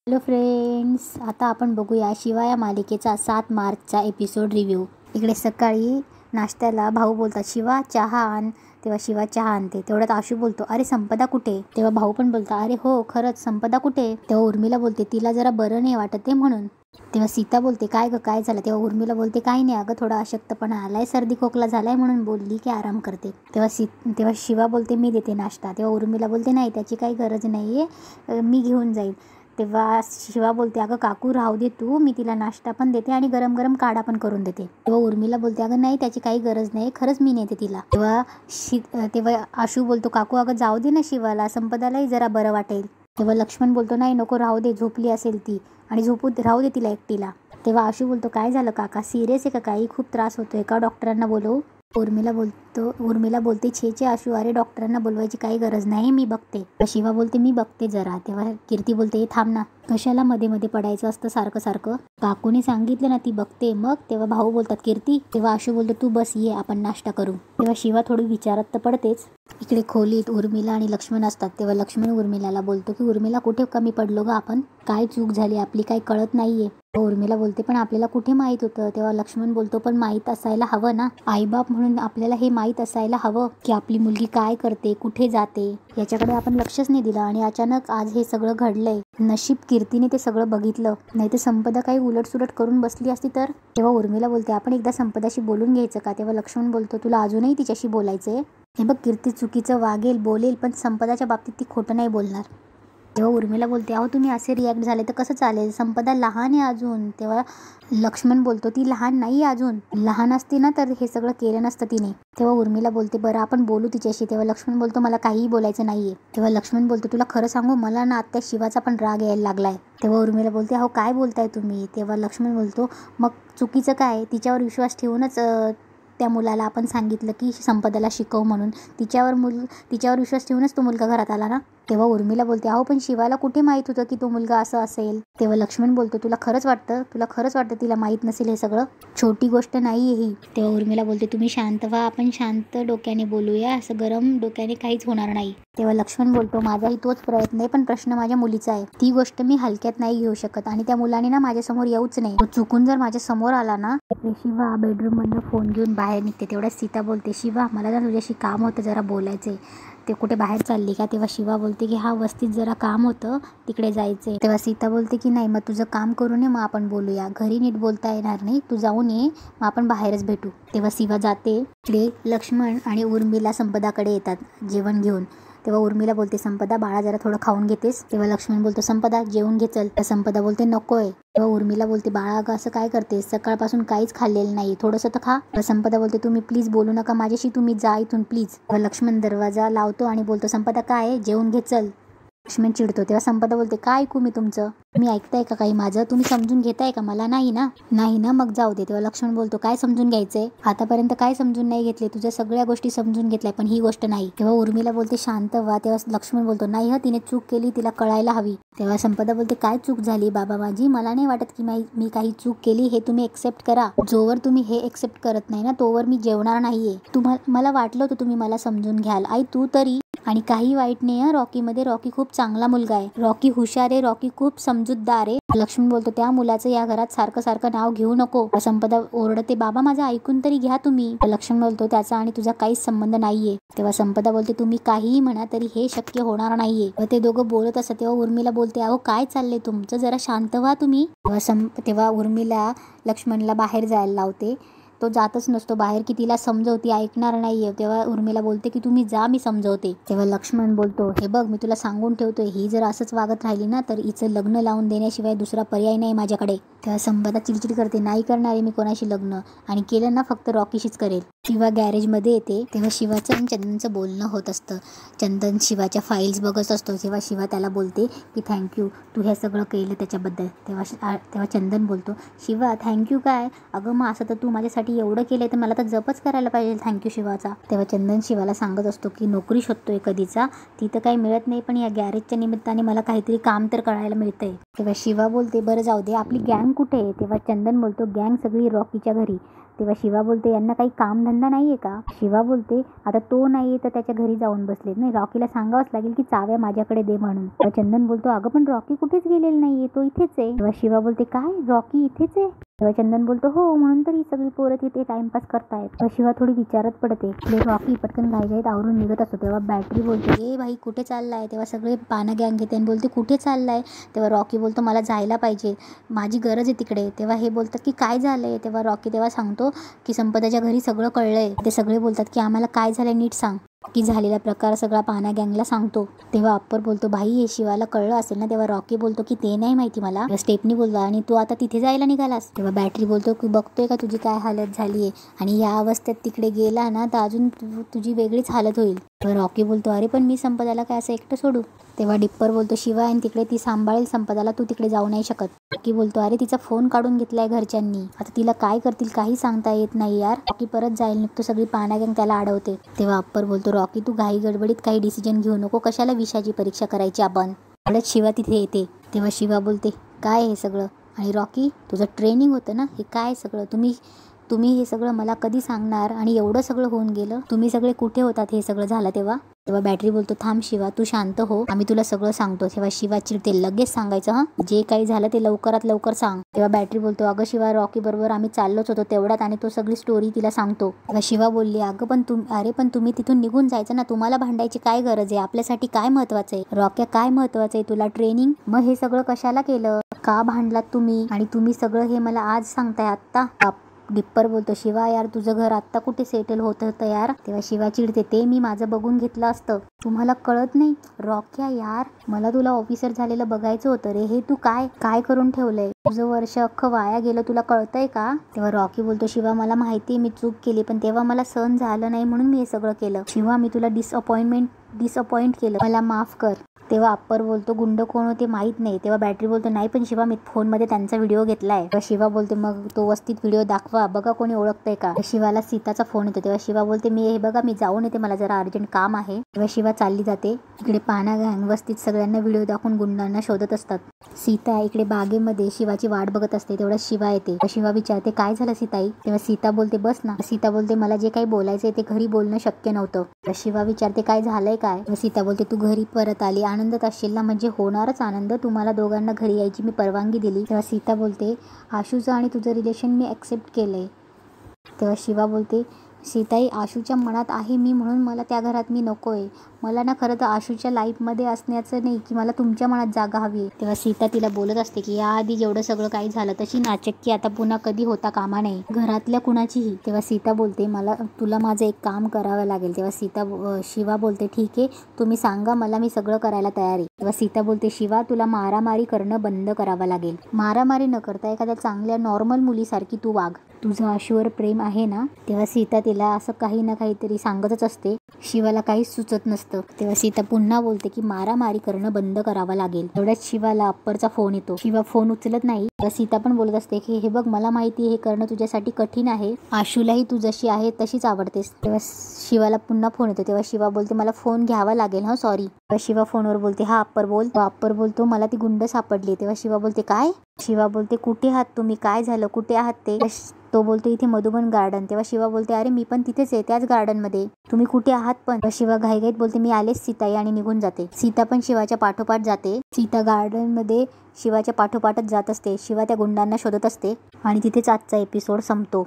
Hello friends, आता आपण बघूया शिवा या मालिकेचा 7 मार्चचा एपिसोड रिव्ह्यू. इकडे सकाळी नाश्त्याला भाऊ बोलतात, शिवा चहा आण. तेव्हा शिवा चहा आणते. तेवढ्यात आशू बोलतो, अरे संपदा कुठे? तेव्हा भाऊ पण बोलतो, अरे हो खरंच संपदा कुठे? तेव्हा उर्मिला बोलते, तिला जरा बरं नाही वाटत ते म्हणून. तेव्हा सीता बोलते, काय ग काय झालं? तेव्हा उर्मिला बोलते, काही नाही अगं, थोडा अशक्तपणा आलाय, सर्दी खोकला झालाय म्हणून बोलली की आराम करते. तेव्हा शिवा बोलते, मी देते नाश्ता. तेव्हा उर्मिला बोलते, नाही त्याची काही गरज नाही आहे, मी घेऊन जाईल. तेव्हा शिवा बोलते, अगं काकू राहू दे तू, मी तिला नाश्ता पण देते आणि गरम गरम काढा पण करून देते. तेव्हा उर्मिला बोलते, अगं नाही त्याची काही गरज नाही, खरंच मी नेते तिला. तेव्हा आशू बोलतो, काकू अगं जाऊ दे ना शिवाला, संपदालाही जरा बरं वाटेल. तेव्हा लक्ष्मण बोलतो, नाही नको राहू दे, झोपली असेल ती आणि राहू दे तिला एकटीला. तेव्हा आशू बोलतो, काय झालं काका, सिरियस आहे का, काही खूप त्रास होतोय का, डॉक्टरांना बोलवू? उर्मिला बोलते, छे आशू, अरे डॉक्टरांना बोलवायची काही गरज नाही, मी बघते. शिवा बोलते, मी बघते जरा. तेव्हा कीर्ती बोलते, थांब ना, कशाला मध्ये मध्ये पडायचं असतं सारखं सारखं, काकूने सांगितलं ना ती बघते मग. तेव्हा भाऊ बोलतात, कीर्ती. तेव्हा आशू बोलतो, तू बस ये, आपण नाश्ता करू. तेव्हा शिवा थोडी विचारत तर पडतेच. इकडे खोलीत उर्मिला आणि लक्ष्मण असतात. तेव्हा लक्ष्मण उर्मिलाला बोलतो की, उर्मिला कुठे कमी पडलो ग आपण, काय चूक झाली आपली, काही कळत नाहीये. उर्मिला बोलते, पण आपल्याला कुठे माहित होतं? तेव्हा लक्ष्मण बोलतो, पण माहीत असायला हवं ना, आईबाप म्हणून आपल्याला हे माहीत असायला हवं की आपली मुलगी काय करते, कुठे जाते, याच्याकडे आपण लक्षच नाही दिलं आणि अचानक आज हे सगळं घडलंय. नशीब कीर्तीने ते सगळं बघितलं, नाही तर संपदा काही उलटसुलट करून बसली असती तर. तेव्हा उर्मिला बोलते, आपण एकदा संपदाशी बोलून घ्यायचं का? तेव्हा लक्ष्मण बोलतो, तुला अजूनही तिच्याशी बोलायचंय? हे बघ, कीर्ती चुकीचं वागेल, बोलेल, पण संपदाच्या बाबतीत ती खोटं नाही बोलणार. तेव्हा उर्मिला बोलते, अहो तुम्ही असे रिॲक्ट झाले तर कसं चालेल, संपदा लहान आहे अजून. तेव्हा लक्ष्मण बोलतो, ती लहान नाही अजून, लहान असती ना तर हे सगळं केलं नसतं तिने. तेव्हा उर्मिला बोलते, बरं आपण बोलू तिच्याशी. तेव्हा लक्ष्मण बोलतो, मला काहीही बोलायचं नाहीये. तेव्हा लक्ष्मण बोलतो, तुला खरं सांगू, मला ना आत्ता शिवाचा पण राग यायला लागलाय. तेव्हा उर्मिला बोलते, अहो काय बोलताय तुम्ही? तेव्हा लक्ष्मण बोलतो, मग चुकीचं काय, तिच्यावर विश्वास ठेवूनच त्या मुलाला आपण सांगितलं की संपदाला शिकव म्हणून, तिच्यावर विश्वास ठेवूनच तो मुलगा घरात आला ना. तेव्हा उर्मिला बोलते, अहो पण शिवाला कुठे माहित होतं की तो मुलगा असं असेल? तेव्हा लक्ष्मण बोलतो, तुला खरंच वाटतं तिला माहीत नसेल हे सगळं? छोटी गोष्ट नाही ही. तेव्हा उर्मिला बोलते, तुम्ही शांत व्हा, आपण शांत डोक्याने बोलूया, असं गरम डोक्याने काहीच होणार नाही. तेव्हा लक्ष्मण बोलतो, माझाही तोच प्रयत्न आहे, पण प्रश्न माझ्या मुलीचा आहे, ती गोष्ट मी हलक्यात नाही घेऊ शकत आणि त्या मुलाने ना माझ्यासमोर येऊच नाही. तो चुकून जर माझ्या समोर आला ना. शिवा बेडरूम मधनं फोन घेऊन बाहेर निघते. तेवढ्या सीता बोलते, शिवा मला ना तुझ्याशी काम होतं, जरा बोलायचंय. ते कुठे बाहेर चालली का? तेव्हा शिवा बोलते की, हा वस्तीत जरा काम होतं, तिकडे जायचंय. तेव्हा सीता बोलते की, नाही मग तुझं काम करून ये, मग आपण बोलूया, घरी नीट बोलता येणार नाही, तू जाऊन ये, मग आपण बाहेरच भेटू. तेव्हा शिवा जाते. इकडे लक्ष्मण आणि उर्मिला संपदाकडे येतात जेवण घेऊन. तेव्हा उर्मिला बोलते, संपदा बाळा जरा थोडं खाऊन घेतेस? तेव्हा लक्ष्मण बोलतो, संपदा जेवून घे चल. संपदा बोलते, नकोय. तेव्हा उर्मिला बोलते, बाळा अगं असं काय करतेस, सकाळपासून काहीच खाल्लेलं नाही, थोडंसं तर खा. संपदा बोलते, तुम्ही प्लीज बोलू नका माझ्याशी, तुम्ही जा इथून प्लीज. तेव्हा लक्ष्मण दरवाजा लावतो आणि बोलतो, संपदा काय जेवून घे चल. लक्ष्मण चिडतो. तेव्हा संपदा बोलते, काय ऐकू मी तुमचं, तुम्ही ऐकताय का काही माझं, तुम्ही समजून घेताय का मला? नाही ना, मग जाऊ दे. तेव्हा लक्ष्मण बोलतो, काय समजून घ्यायचंय, आतापर्यंत काय समजून नाही घेतले, तुझ्या सगळ्या गोष्टी समजून घेतल्या, पण ही गोष्ट नाही. तेव्हा उर्मिला बोलते, शांत व्हा. तेव्हा लक्ष्मण बोलतो, नाही तिने चूक केली, तिला कळायला हवी. तेव्हा संपदा बोलते, काय चूक झाली बाबा माझी, मला नाही वाटत की मी काही चूक केली, हे तुम्ही एक्सेप्ट करा. जोवर तुम्ही हे एक्सेप्ट करत नाही ना, तोवर मी जेवणार नाहीये. मला वाटलं होतं तुम्ही मला समजून घ्याल, आई तू तरी. आणि काही वाईट नाही रॉकीमध्ये, रॉकी खूप चांगला मुलगा आहे, रॉकी हुशार आहे, रॉकी खूप समजूतदार आहे. लक्ष्मण बोलतो, त्या मुलाचं या घरात सारखं सारखं नाव घेऊ नको. संपदा ओरडते, बाबा माझं ऐकून तरी घ्या तुम्ही. लक्ष्मण बोलतो, त्याचा आणि तुझा काहीच संबंध नाहीये. तेव्हा संपदा बोलते, तुम्ही काहीही म्हणा तरी हे शक्य होणार नाहीये. ते दोघं बोलत असतात. तेव्हा उर्मिला बोलते, अहो काय चाललंय तुमचं, जरा शांत व्हा तुम्ही. तेव्हा उर्मिला लक्ष्मणला बाहेर जायला लावते. तो जातच नसतो बाहेर की तिला समजवती, ऐकणार नाहीये. तेव्हा उर्मिला बोलते की, तुम्ही जा, मी समजवते. तेव्हा लक्ष्मण बोलतो, हे बघ मी तुला सांगून ठेवतोय, ही जर असंच वागत राहिली ना तर हिचं लग्न लावून देण्याशिवाय दुसरा पर्याय नाही माझ्याकडे. तेव्हा संपदा चिडचिड करते, नाही करणार आहे मी कोणाशी लग्न, आणि केलं ना फक्त रॉकीशीच करेल. शिवा गॅरेजमध्ये येते. तेव्हा शिवाचं आणि चंदनचं बोलणं होत असतं. चंदन शिवाच्या फाईल्स बघत असतो. तेव्हा शिवा त्याला बोलते की, थँक्यू तू हे सगळं केलं त्याच्याबद्दल. तेव्हा चंदन बोलतो, शिवा थँक्यू काय, अगं मग असं तर तू माझ्यासाठी एवढं केलंय तर मला तर जपच करायला पाहिजे थँक्यू शिवाचा. तेव्हा चंदन शिवाला सांगत असतो की, नोकरी शोधतोय कधीचा, ती तर काही मिळत नाही, पण या गॅरेजच्या निमित्ताने मला काहीतरी काम तर करायला मिळतंय. तेव्हा शिवा बोलते, बरं जाऊ दे, आपली गँग कुठे आहे? तेव्हा चंदन बोलतो, गँग सगळी रॉकीच्या घरी. तेव्हा शिवा बोलते यांना काही कामधंदा नाही आहे का. शिवा बोलते आता तो नाही तर त्याच्या घरी जाऊन बसले. नाही, रॉकीला सांगावंच लागेल की चाव्या माझ्याकडे दे म्हणून. तेव्हा चंदन बोलतो अगं पण रॉकी कुठेच गेलेला नाहीये, तो इथेच आहे. तेव्हा शिवा बोलते काय रॉकी इथेच आहे. तेव्हा चंदन बोलतो हो, म्हणून तर ही सगळी पोरं तिथे टाइमपास करतायत. तेव्हा शिवा थोडी विचारत पडते. रॉकी पटकन घाईघाईत आवरून निघत असतो. तेव्हा बॅटरी बोलते ए भाई कुठे चाललाय. तेव्हा सगळे पाना गँग घेते आणि बोलते कुठे चाललाय. तेव्हा रॉकी बोलतो मला जायला पाहिजे, माझी गरज आहे तिकडे. तेव्हा हे बोलतात की काय झालंय. तेव्हा रॉकी तेव्हा सांगतो की संपदाच्या घरी सगळं कळलंय. ते सगळे बोलतात की आम्हाला काय झालंय नीट सांग. की झालेला प्रकार सगळा पाना गँगला सांगतो. तेव्हा अप्पर बोलतो भाई हे शिवाला कळलं असेल ना. तेव्हा रॉकी बोलतो की ते नाही माहिती मला. स्टेपनी बोलतो आणि तू आता तिथे जायला निघालास. तेव्हा बॅटरी बोलतो की बघतोय का तुझी काय हालत झाली आहे, आणि या अवस्थेत तिकडे गेला ना तर अजून तुझी वेगळीच हालत होईल. तेव्हा रॉकी बोलतो अरे पण मी संपदाला काय असं एकटं सोडू. तेव्हा डिप्पर बोलतो शिवा आणि तिकडे ती सांभाळेल संपदाला, तू तिकडे जाऊ नाही शकत. रॉकी बोलतो अरे तिचा फोन काढून घेतलाय घरच्यांनी, आता तिला काय करतील काही सांगता येत नाही यार. रॉकी परत जाईल निघतो, सगळी पाना गँग त्याला अडवते. तेव्हा अप्पर बोलतो रॉकी तू घाई गडबडीत काही डिसिजन घेऊ नको, कशाला विषाची परीक्षा करायची आपण. एवढ्यात शिवा तिथे येते. तेव्हा शिवा बोलते काय हे सगळं, आणि रॉकी तुझं ट्रेनिंग होतं ना, हे काय सगळं तुम्ही हे सगळं मला कधी सांगणार, आणि एवढं सगळं होऊन गेलं तुम्ही सगळे कुठे होतात हे सगळं झालं तेव्हा. तेव्हा बॅटरी बोलतो थांब शिवा तू शांत हो, आम्ही तुला सगळं सांगतो. तेव्हा शिवा चिडते लगेच सांगायचं हं, जे काही झालं ते लवकरात लवकर सांग. तेव्हा बॅटरी बोलतो अगं शिवा रॉकी बरोबर आम्ही चाललोच होतो तेवढ्यात, आणि तो सगळी स्टोरी तिला सांगतो. तेव्हा शिवा बोलली अगं पण तुम्ही तिथून निघून जायचं ना, तुम्हाला भांडायची काय गरज आहे, आपल्यासाठी काय महत्वाचं आहे रॉक्या, काय महत्वाचं आहे तुला ट्रेनिंग, मग हे सगळं कशाला केलं, का भांडलात तुम्ही, आणि तुम्ही सगळं हे मला आज सांगताय आत्ता. डिप्पर बोलतो शिवा यार तुझं घर आत्ता कुठे सेटल होत होतं यार. तेव्हा शिवा चिडते ते मी माझं बघून घेतलं असतं, तुम्हाला कळत नाही रॉक्या यार, मला तुला ऑफिसर झालेलं बघायचं होतं रे, हे तू काय करून ठेवलंय, तुझं वर्ष अख्खं वाया गेलं, तुला कळतंय का. तेव्हा रॉकी बोलतो शिवा मला माहिती मी चूक केली, पण तेव्हा मला सहन झालं नाही म्हणून मी हे सगळं केलं. शिवा मी तुला डिसअपॉइंट केलं, मला माफ कर. तेव्हा अप्पर बोलतो गुंड कोण होते माहीत नाही. तेव्हा बॅटरी बोलतो नाही पण शिवा मी फोनमध्ये त्यांचा व्हिडिओ घेतलाय. तेव्हा शिवा बोलते मग तो वस्तीत व्हिडिओ दाखवा बघा कोणी ओळखतंय का. शिवाला सीताचा फोन येतो. तेव्हा शिवा बोलते मी हे बघा मी जाऊन येते, मला जरा अर्जंट काम आहे. तेव्हा शिवा चालली जाते. इकडे पाना गँग वस्तीत सगळ्यांना व्हिडिओ दाखवून गुंडांना शोधत असतात. सीता इकडे बागेमध्ये शिवाची वाट बघत असते. तेवढा शिवा येते. शिवा विचारते काय झालं सीताई. तेव्हा सीता बोलते बस ना. सीता बोलते मला जे काही बोलायचंय ते घरी बोलणं शक्य नव्हतं. शिवा विचारते काय झालंय काय. सीता बोलते तू घरी परत आली, आनंदात असशील ना, म्हणजे होणारच आनंद, तुम्हाला दोघांना घरी यायची मी परवानगी दिली. तेव्हा सीता बोलते आशूचं आणि तुझं रिलेशन मी ॲक्सेप्ट केलंय. तेव्हा शिवा बोलते सीताई आशूच्या मनात आहे मी, म्हणून मला त्या घरात मी नको आहे, मला ना खरं तर आशूच्या लाईफमध्ये असण्याचं नाही की मला तुमच्या मनात जागा हवी आहे. तेव्हा सीता तिला बोलत असते की याआधी जेवढं सगळं काही झालं तशी नाचक्की आता पुन्हा कधी होता कामा नाही घरातल्या कुणाचीही. तेव्हा सीता बोलते मला तुला माझं एक काम करावं लागेल. तेव्हा शिवा बोलते ठीक आहे तुम्ही सांगा मला, मी सगळं करायला तयार आहे. तेव्हा सीता बोलते शिवा तुला मारामारी करणं बंद करावं लागेल, मारामारी न करता एखाद्या चांगल्या नॉर्मल मुलीसारखी तू वाग, तुझं आशूवर प्रेम आहे ना. तेव्हा सीता तिला असं काही ना काहीतरी सांगतच असते. शिवाला काहीच सुचत नसतं. तेव्हा सीता पुन्हा बोलते की मारामारी करणं बंद करावं लागेल. एवढ्याच शिवाला अप्परचा फोन येतो. शिवा फोन उचलत नाही. तेव्हा सीता पण बोलत असते की हे बघ मला माहिती हे करणं तुझ्यासाठी कठीण आहे, आशूलाही तू जशी आहे तशीच आवडतेस. तेव्हा शिवाला पुन्हा फोन येतो. तेव्हा शिवा बोलते मला फोन घ्यावा लागेल हा सॉरी. तेव्हा शिवा फोनवर बोलते हा अप्पर बोल. अप्पर बोलतो मला ती गुंड सापडली. तेव्हा शिवा बोलते काय. शिवा बोलते कुठे आहात तुम्ही, काय झालं, कुठे आहात ते. तो बोलतो इथे मधुबन गार्डन. तेव्हा शिवा बोलते अरे मी पण तिथेच आहे त्याच गार्डनमध्ये, तुम्ही कुठे आहात पण. शिवा घाईघाईत बोलते मी आलेच सीताई, आणि निघून जाते. सीता पण शिवाच्या पाठोपाठ जाते. सीता गार्डनमध्ये शिवाच्या पाठोपाठच जात असते. शिवा त्या गुंडांना शोधत असते आणि तिथेच आजचा एपिसोड संपतो.